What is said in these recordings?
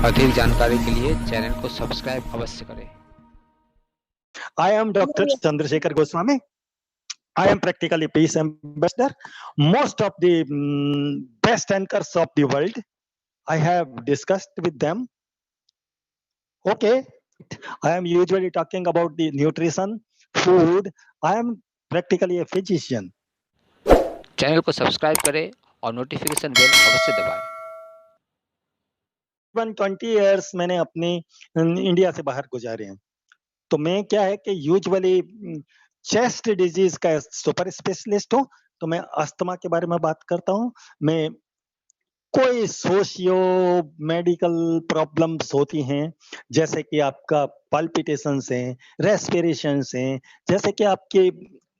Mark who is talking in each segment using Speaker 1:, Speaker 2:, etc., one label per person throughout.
Speaker 1: अधिक जानकारी के लिए चैनल को सब्सक्राइब अवश्य करें।
Speaker 2: I am Dr. Chandrasekhar Goswami. I am practically peace ambassador. Most of the best anchors of the world, I have discussed with them. Okay, I am usually talking about the nutrition, food. I am practically a physician.
Speaker 1: Channel को subscribe करें और notification bell अवश्य दबाएं।
Speaker 2: 20 years मैंने अपनी India से बाहर गुजारे हैं। तो मैं क्या है कि यूजुअली चेस्ट डिजीज का सुपर स्पेशलिस्ट हूँ। तो मैं अस्थमा के बारे में बात करता हूँ। मैं कोई सोशियो मेडिकल प्रॉब्लम्स होती हैं, जैसे कि आपका पल्पिटेशंस हैं, रेस्पिरेशंस हैं, जैसे कि आपकी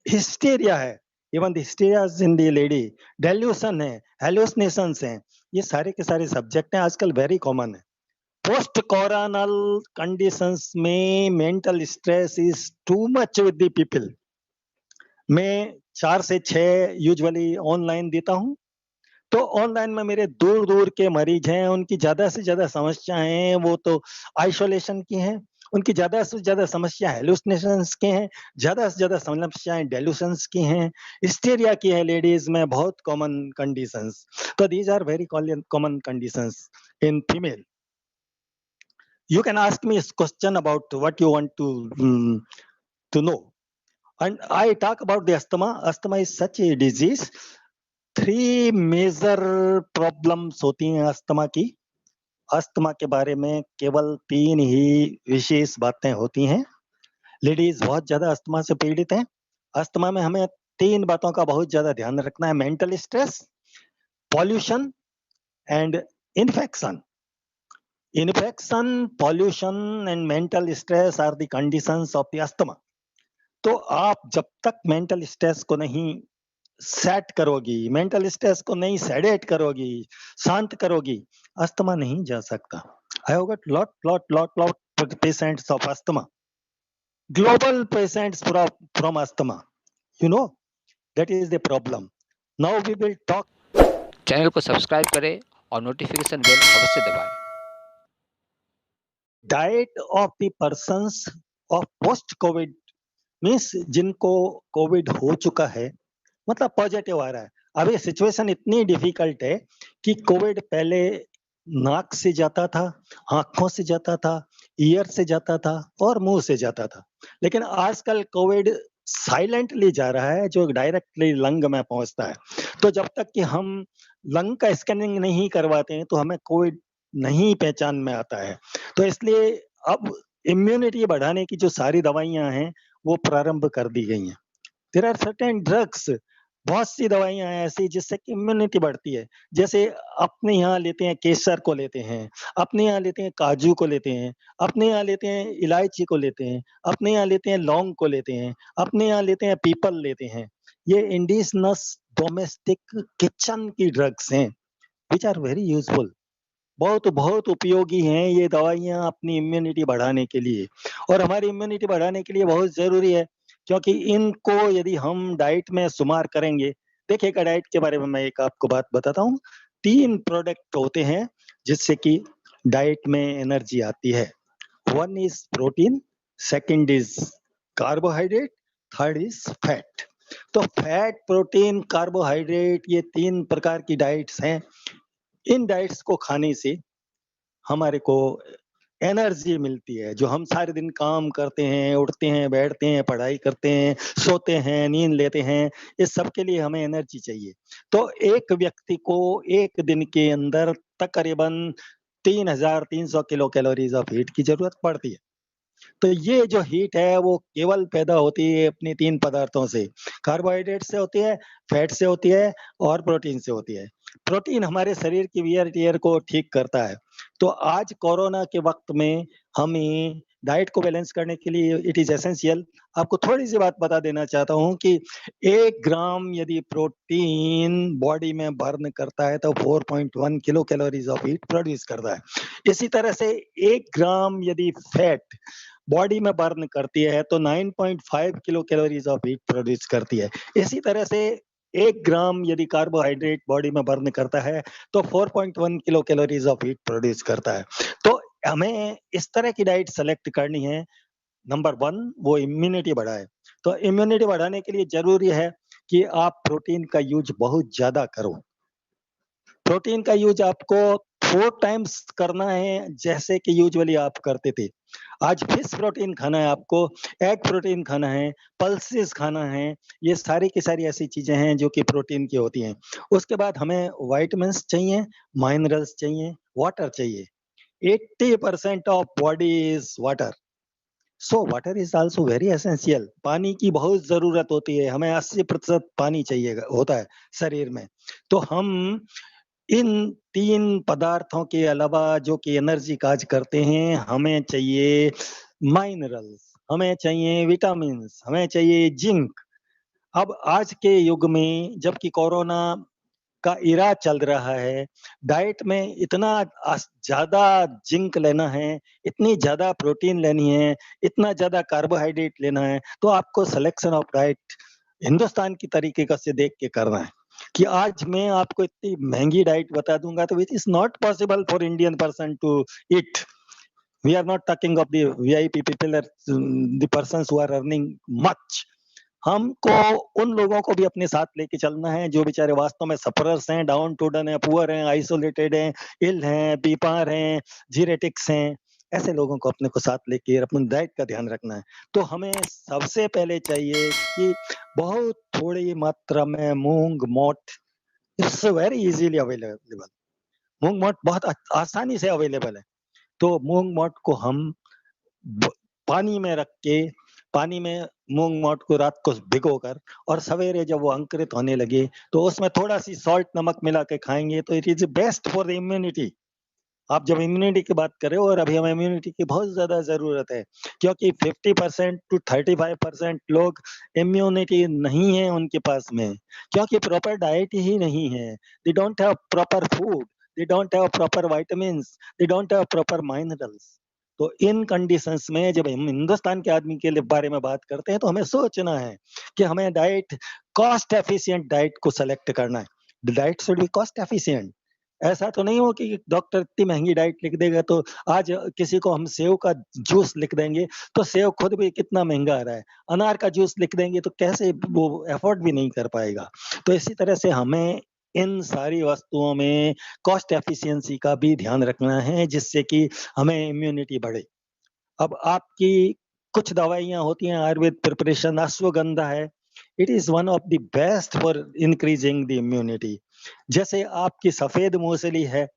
Speaker 2: हिस्टेरिया है, even the hysteria in the lady, dilution है, हेलुसिनेशंस हैं, ये सारे के सारे सब्जेक्ट हैं, आजकल वेरी कॉमन है। पोस्ट कोरोनल कंडीशंस में mental stress is too much with the people. मैं 4 से 6 यूजुअली ऑनलाइन देता हूँ। तो ऑनलाइन में मेरे दूर दूर के मरीज हैं, उनकी ज्यादा से ज्यादा समस्याएं हैं वो तो आइसोलेशन की हैं, उनकी ज्यादा से ज्यादा समस्या हेलुसिनेशंस के हैं, ज्यादा से ज्यादा समस्याएं डेल्यूशंस की हैं, हिस्टेरिया की है लेडीज में, बहुत कॉमन कंडीशंस। तो these are very common conditions in female. You can ask me a question about what you want to know. And I talk about the asthma. Asthma is such a disease. 3 major problems होती हैं asthma की। Asthma के बारे में केवल 3 ही विशेष बातें होती हैं। लेडीज बहुत ज्यादा अस्थमा से पीड़ित हैं। अस्थमा में हमें 3 बातों का बहुत ज्यादा ध्यान रखना है: mental stress, pollution and infection. Infection, pollution and mental stress are the conditions of the asthma. तो आप जब तक मेंटल स्ट्रेस को नहीं सेट करोगी, मेंटल स्ट्रेस को नहीं सेडेट करोगी, शांत करोगी, अस्थमा नहीं जा सकता। I have got lot patients of asthma, global patients from asthma, you know, that is the problem. Now we will talk.
Speaker 1: Channel को सब्सक्राइब करें और नोटिफिकेशन बेल अवश्य दबाएं।
Speaker 2: Diet of the persons of post covid means जिनको covid हो चुका है, मतलब पॉजिटिव आ रहा है। अभी सिचुएशन इतनी डिफिकल्ट है कि कोविड पहले नाक से जाता था, आंखों से जाता था, ईयर से जाता था और मुंह से जाता था, लेकिन आजकल कोविड साइलेंटली जा रहा है, जो डायरेक्टली लंग में पहुंचता है। तो जब तक कि हम लंग का स्कैनिंग नहीं करवाते हैं तो हमें कोविड नहीं पहचान में आता है। तो इसलिए अब इम्यूनिटी बढ़ाने की जो सारी दवाइयां हैं वो प्रारंभ कर दी गई हैं। देयर आर सर्टेन ड्रग्स, बहुत सी दवाइयां हैं ऐसी जिससे कि इम्यूनिटी बढ़ती है। जैसे अपने यहाँ लेते हैं केसर को लेते हैं, अपने यहाँ लेते हैं काजू को लेते हैं, अपने यहाँ लेते हैं इलायची को लेते हैं, अपने यहाँ लेते हैं लौंग को लेते हैं, अपने यहाँ लेते हैं पीपल लेते हैं। ये इंडिजिनस डोमेस्टिक किचन की ड्रग्स हैं विच आर वेरी यूजफुल। बहुत बहुत उपयोगी हैं ये दवाइयाँ अपनी इम्यूनिटी बढ़ाने के लिए, और हमारी इम्यूनिटी बढ़ाने के लिए बहुत जरूरी है, क्योंकि इनको यदि हम डाइट में शुमार करेंगे। देखिएगा, डाइट के बारे में मैं एक आपको बात बताता हूँ। 3 प्रोडक्ट होते हैं जिससे कि डाइट में एनर्जी आती है। 1 is protein, second is carbohydrate, third is fat. तो फैट, प्रोटीन, कार्बोहाइड्रेट, ये 3 प्रकार की डाइट्स हैं। इन डाइट्स को खाने से हमारे को एनर्जी मिलती है। जो हम सारे दिन काम करते हैं, उठते हैं, बैठते हैं, पढ़ाई करते हैं, सोते हैं, नींद लेते हैं, इस सब के लिए हमें एनर्जी चाहिए। तो एक व्यक्ति को एक दिन के अंदर तकरीबन 3300 किलो कैलोरीज ऑफ हीट की जरूरत पड़ती है। तो ये जो हीट है वो केवल पैदा होती है अपनी 3 पदार्थों से, कार्बोहाइड्रेट से होती है, फैट से होती है और प्रोटीन से होती है। प्रोटीन हमारे शरीर की वियर टियर को ठीक करता है। तो आज कोरोना के वक्त में हमें डाइट को बैलेंस करने के लिए इट इज एसेंशियल। आपको थोड़ी सी बात बता देना चाहता हूँ कि 1 ग्राम यदि प्रोटीन बॉडी में बर्न करता है तो 4.1 kilo calories of heat produce करता है। इसी तरह से 1 ग्राम यदि फैट बॉडी में बर्न करती है तो 9.5 kilo calories of heat produce करती है। इसी तरह से 1 ग्राम यदि कार्बोहाइड्रेट बॉडी में बर्न करता है तो 4.1 kilo calories of heat produce करता है। तो हमें इस तरह की डाइट सेलेक्ट करनी है। नंबर 1 वो इम्यूनिटी बढ़ाए। तो इम्यूनिटी बढ़ाने के लिए ज़रूरी है कि आप प्रोटीन का यूज़ बहुत ज़्यादा करो। प्रोटीन का यूज़ आपको 4 टाइम्स करना है, जैसे कि यूजुअली आप करते थे। आज फिश प्रोटीन खाना है आपको, एग प्रोटीन खाना है, पल्सेस खाना है, ये सारी की सारी ऐसी चीज़ें हैं जो कि प्रोटीन की होती हैं। उसके बाद हमें विटामिन्स चाहिए, मिनरल्स चाहिए, वाटर चाहिए। 80% of body is water. So water is also very essential. पानी की बहुत ज़रूरत होती है, हमें 80% पानी चाहिए होता है शरीर में। तो हम इन 3 पदार्थों के अलावा जो कि एनर्जी काज करते हैं, हमें चाहिए मिनरल्स, हमें चाहिए विटामिन्स, हमें चाहिए जिंक। अब आज के युग में जबकि कोरोना का इरा चल रहा है, डाइट में इतना ज़्यादा जिंक लेना है, इतनी ज़्यादा प्रोटीन लेनी है, इतना ज़्यादा कार्बोहाइड्रेट लेना है, तो आपको सिलेक्शन ऑफ डाइट हिंदुस्तान की तरीके का से देख के करना है। कि आज मैं आपको इतनी महँगी डाइट बता दूँगा तो which is not possible for Indian person to eat. We are not talking of the VIP people are the persons who are earning much. हमको उन लोगों को भी अपने साथ लेके चलना है जो बेचारे वास्तव में सफरर्स हैं, डाउन टूडन हैं, पुअर हैं, आइसोलेटेड हैं, इल हैं, बीमार हैं, जीरेटिक्स हैं। ऐसे लोगों को अपने को साथ लेके अपनी डाइट का ध्यान रखना है। तो हमें सबसे पहले चाहिए कि बहुत थोड़ी मात्रा में मूंग मोठ, इट्स वेरी इजीली अवेलेबल। मूंग मोठ बहुत आसानी से अवेलेबल है। तो मूंग मोठ को हम ब पानी में रख के, पानी में मूँग मोठ को रात को भिगोकर और सवेरे जब वो अंकुरित होने लगे, तो उसमें थोड़ा-सी सॉल्ट नमक मिला के खाएँगे तो it is best for the immunity. आप जब इम्यूनिटी की बात कर रहे हो और अभी हमें इम्यूनिटी की बहुत ज़्यादा ज़रूरत है, क्योंकि 50% टू 35% लोग इम्यूनिटी नहीं है उनके पास में, क्योंकि प्रॉपर डाइट ही नहीं है। They don't have proper food, they don't have proper vitamins, they don't have proper minerals. तो इन कंडीशंस में जब हम हिंदुस्तान के आदमी के लिए बारे में बात करते हैं, तो हमें सोचना है कि हमें डाइट कॉस्ट एफिशिएंट डाइट को सेलेक्ट करना है। The diet should be cost efficient. ऐसा तो नहीं हो कि डॉक्टर इतनी महँगी डाइट लिख देगा तो आज किसी को हम सेव का जूस लिख देंगे, तो सेव खुद भी कितना महँगा आ रहा है। अनार का जूस लिख देंगे तो कैसे वो अफ़ोर्ड भी नहीं कर पाएगा। तो इसी तरह से हमें इन सारी वस्तुओं में कॉस्ट एफिशिएंसी का भी ध्यान रखना है जिससे कि हमें इम्यूनिटी बढ़े। अब आपकी कुछ दवाइयाँ होती हैं आयुर्वेद प्रिपरेशन अश्वगंधा है, it is one of the best for increasing the immunity. जैसे आपकी सफ़ेद मूसली है,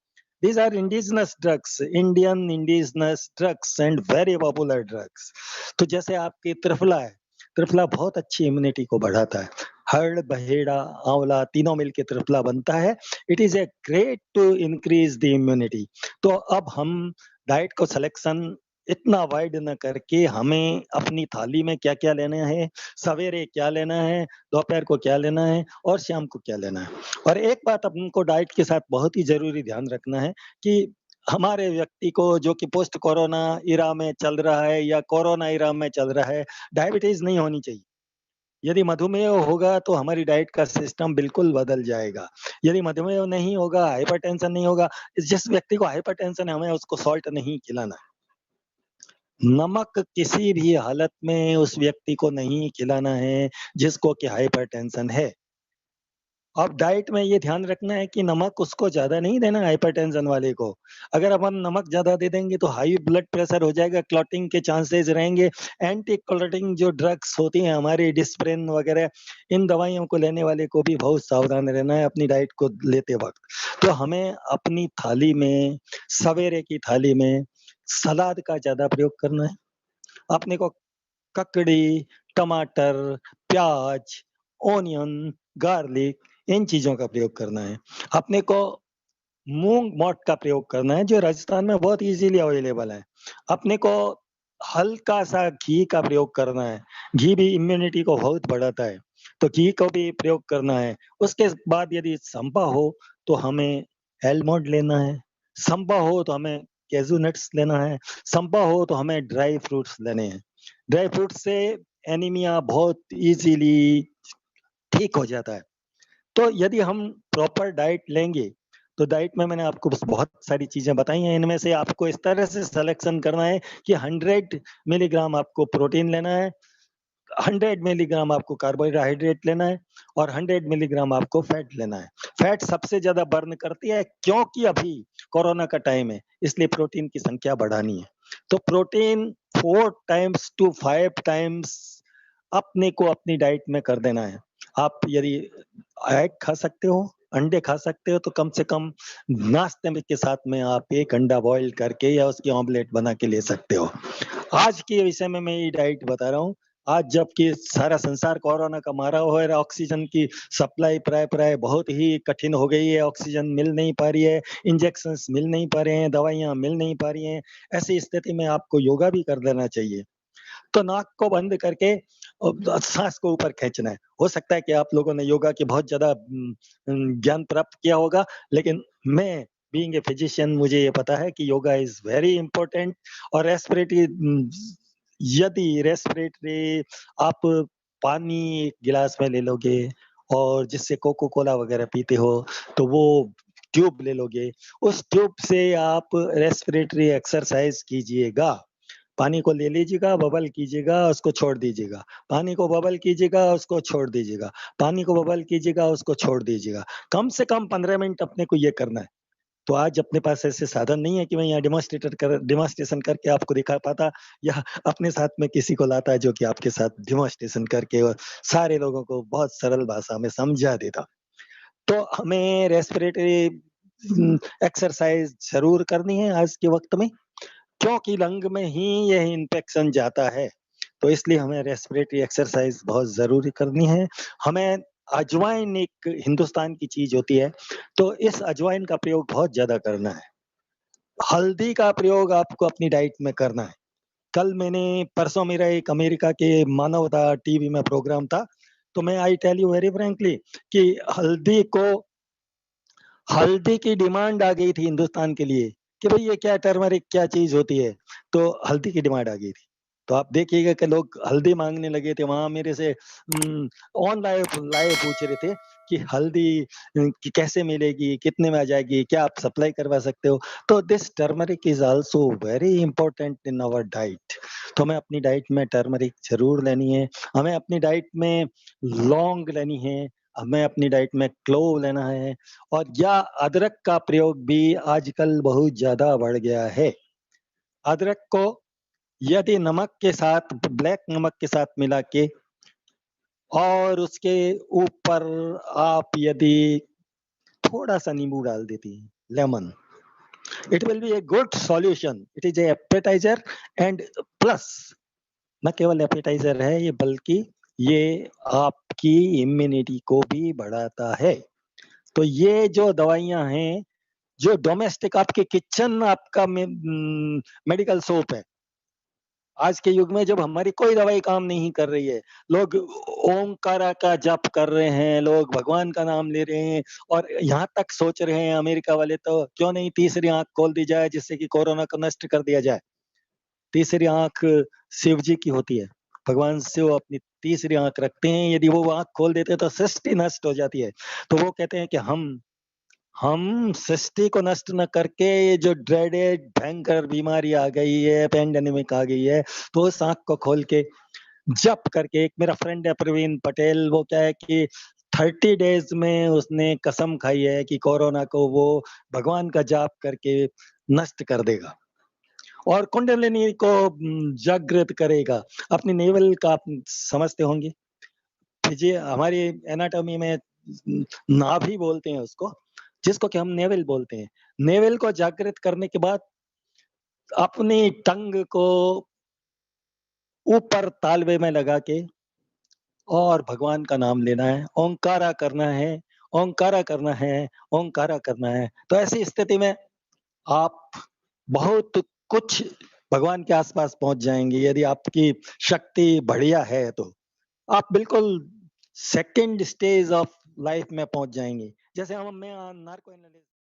Speaker 2: these are indigenous drugs, Indian indigenous drugs and very popular drugs। तो जैसे आपकी त्रिफला है, त्रिफला बहुत अच्छी इम्यूनिटी को बढ़ाता है। हर्ड, बहेड़ा, आंवला तीनों मिलके त्रिफला बनता है। It is a great to increase the immunity. तो अब हम डाइट को सिलेक्शन इतना वाइड ना करके हमें अपनी थाली में क्या-क्या लेना है, सवेरे क्या लेना है, दोपहर को क्या लेना है और शाम को क्या लेना है। और एक बात हमको डाइट के साथ बहुत ही ज़रूरी ध्यान रखना है कि हमारे व्यक्ति को जो कि पोस्ट कोरोना इरा में चल रहा है या कोरोना इरा में चल रहा है, डायबिटीज़ नहीं होनी चाहिए। यदि मधुमेह होगा तो हमारी डाइट का सिस्टम बिल्कुल बदल जाएगा। यदि मधुमेह नहीं होगा, हाइपरटेंशन नहीं होगा, जिस व्यक्ति को हाइपरटेंशन है हमें उसको सॉल्ट नहीं खिलाना है। नमक किसी भी हालत में उस व्यक्ति को नहीं खिलाना है जिसको कि हाइपरटेंशन है। अब डाइट में ये ध्यान रखना है कि नमक उसको ज़्यादा नहीं देना है हाइपरटेंशन वाले को। अगर अब हम नमक ज़्यादा दे देंगे तो हाई ब्लड प्रेशर हो जाएगा, क्लॉटिंग के चांसेस रहेंगे। एंटी क्लॉटिंग जो ड्रग्स होती हैं हमारी डिस्प्रिन वगैरह, इन दवाइयों को लेने वाले को भी बहुत सावधान रहना है अपनी डाइट को लेते वक़्त। तो हमें अपनी थाली में, सवेरे की थाली में सलाद का ज़्यादा प्रयोग करना है। अपने को ककड़ी, टमाटर, प्याज, ओनियन, गार्लिक इन चीज़ों का प्रयोग करना है। अपने को मूँग मोठ का प्रयोग करना है जो राजस्थान में बहुत ईज़िली अवेलेबल है। अपने को हल्का-सा घी का प्रयोग करना है। घी भी इम्यूनिटी को बहुत बढ़ाता है, तो घी को भी प्रयोग करना है। उसके बाद यदि संभव हो तो हमें आलमंड लेना है, संभव हो तो हमें कैज़ू नट्स लेना है, संभव हो तो हमें ड्राई फ्रूट्स लेने हैं। ड्राई फ्रूट से एनीमिया बहुत ईज़िली ठीक हो जाता है। तो यदि हम प्रॉपर डाइट लेंगे, तो डाइट में मैंने आपको बस बहुत सारी चीज़ें बताई हैं, इनमें से आपको इस तरह से सिलेक्शन करना है कि 100 मिलीग्राम आपको प्रोटीन लेना है, 100 मिलीग्राम आपको कार्बोहाइड्रेट लेना है और 100 मिलीग्राम आपको फैट लेना है। फैट सबसे ज़्यादा बर्न करती है क्योंकि अभी कोरोना का टाइम है, इसलिए प्रोटीन की संख्या बढ़ानी है। तो प्रोटीन 4 टाइम्स टू 5 टाइम्स अपने को अपनी डाइट में कर देना है। आप यदि एग खा सकते हो, अंडे खा सकते हो तो कम से कम नाश्ते में के साथ में आप 1 अंडा बॉयल करके या उसकी ऑमलेट बना के ले सकते हो। आज के विषय में मैं ये डाइट बता रहा हूँ। आज जबकि सारा संसार कोरोना का मारा हुआ है, ऑक्सीजन की सप्लाई प्राय-प्राय बहुत ही कठिन हो गई है, ऑक्सीजन मिल नहीं पा रही है, इंजेक्शंस मिल नहीं पा रहे हैं, दवाइयाँ मिल नहीं पा रही हैं। ऐसी स्थिति में आपको योगा भी कर लेना चाहिए। तो नाक को बंद करके साँस को ऊपर खींचना है। हो सकता है कि आप लोगों ने योगा की बहुत ज़्यादा ज्ञान प्राप्त किया होगा, लेकिन मैं बीइंग ए फिजिशियन मुझे ये पता है कि योगा इज़ वेरी इम्पोर्टेंट और यदि रेस्पिरेटरी आप पानी एक गिलास में ले लोगे और जिससे कोको कोला वगैरह पीते हो, तो वो ट्यूब ले लोगे, उस ट्यूब से आप रेस्पिरेटरी एक्सरसाइज़ कीजिएगा। पानी को ले लीजिएगा, बबल कीजिएगा, उसको छोड़ दीजिएगा। पानी को बबल कीजिएगा, उसको छोड़ दीजिएगा। पानी को बबल कीजिएगा, उसको छोड़ दीजिएगा। कम से कम 15 मिनट अपने को ये करना है। तो आज अपने पास ऐसे साधन नहीं है कि मैं यहाँ डेमोन्स्ट्रेशन करके आपको दिखा पाता या अपने साथ में किसी को लाता जो कि आपके साथ डेमोन्स्ट्रेशन करके और सारे लोगों को बहुत सरल भाषा में समझा देता। तो हमें रेस्पिरेटरी एक्सरसाइज़ ज़रूर करनी है आज के वक़्त में। क्योंकि लंग में ही ये इन्फेक्शन जाता है, तो इसलिए हमें रेस्पिरेटरी एक्सरसाइज़ बहुत ज़रूरी करनी है। हमें अजवाइन एक हिंदुस्तान की चीज़ होती है, तो इस अजवाइन का प्रयोग बहुत ज़्यादा करना है। हल्दी का प्रयोग आपको अपनी डाइट में करना है। कल मैंने परसों मेरा एक अमेरिका के मानवता टीवी में प्रोग्राम था, तो मैं I tell you very frankly कि हल्दी की डिमांड आ गई थी हिंदुस्तान के लिए कि भई ये क्या टर्मरिक क्या चीज़ होती है? तो हल्दी की डिमांड आ गई थी। तो आप देखिएगा कि लोग हल्दी माँगने लगे थे वहाँ मेरे से ऑन लाइव लाइव पूछ रहे थे कि हल्दी कि कैसे मिलेगी? कितने में आ जाएगी? क्या आप सप्लाई करवा सकते हो? तो this turmeric is also very important in our diet. तो हमें अपनी डाइट में टर्मरिक ज़रूर लेनी है। हमें अपनी डाइट में लौंग लेनी है। हमें अपनी डाइट में क्लोव लेना है और या अदरक का प्रयोग भी आजकल बहुत ज़्यादा बढ़ गया है। अदरक को यदि नमक के साथ ब्लैक नमक के साथ मिला के और उसके ऊपर आप यदि थोड़ा-सा नींबू डाल देती हैं, lemon, it will be a good solution. It is A appetiser and plus ना केवल एपेटाइज़र है ये बल्कि ये आपकी इम्यूनिटी को भी बढ़ाता है। तो ये जो दवाइयाँ हैं, जो डोमेस्टिक आपके किचन आपका मेडिकल सोप है। आज के युग में जब हमारी कोई दवाई काम नहीं कर रही है, लोग ओमकारा का जप कर रहे हैं, लोग भगवान का नाम ले रहे हैं और यहाँ तक सोच रहे हैं अमेरिका वाले तो क्यों नहीं तीसरी आँख खोल दी जाए जिससे कि कोरोना को नष्ट कर दिया जाए। तीसरी आँख शिव जी की होती है। भगवान शिव अपनी तीसरी आँख रखते हैं, यदि वो आँख खोल देते हैं तो सृष्टि नष्ट हो जाती है। तो वो कहते हैं कि हम सृष्टि को नष्ट न करके ये जो ड्रेडेड भयंकर बीमारी आ गई है, पैंडेमिक आ गई है, तो उस आँख को खोल के जप करके एक मेरा फ्रेंड है प्रवीण पटेल, वो क्या है कि 30 डेज़ में उसने कसम खाई है कि कोरोना को वो भगवान का जाप करके नष्ट कर देगा और कुंडलिनी को जागृत करेगा। अपनी नेवल का आप समझते होंगे, हमारी एनाटॉमी में नाभि बोलते हैं उसको, जिसको कि हम नेवल बोलते हैं। नेवल को जागृत करने के बाद अपनी टंग को ऊपर तालवे में लगा के और भगवान का नाम लेना है, ओंकारा करना है, ओंकारा करना है, ओंकारा करना है। तो ऐसी स्थिति में आप बहुत कुछ भगवान के आस-पास पहुँच जाएँगे, यदि आपकी शक्ति बढ़िया है तो। आप बिल्कुल सेकंड स्टेज ऑफ लाइफ में पहुँच जाएँगे। जैसे हम मैं नार्को एनालिसिस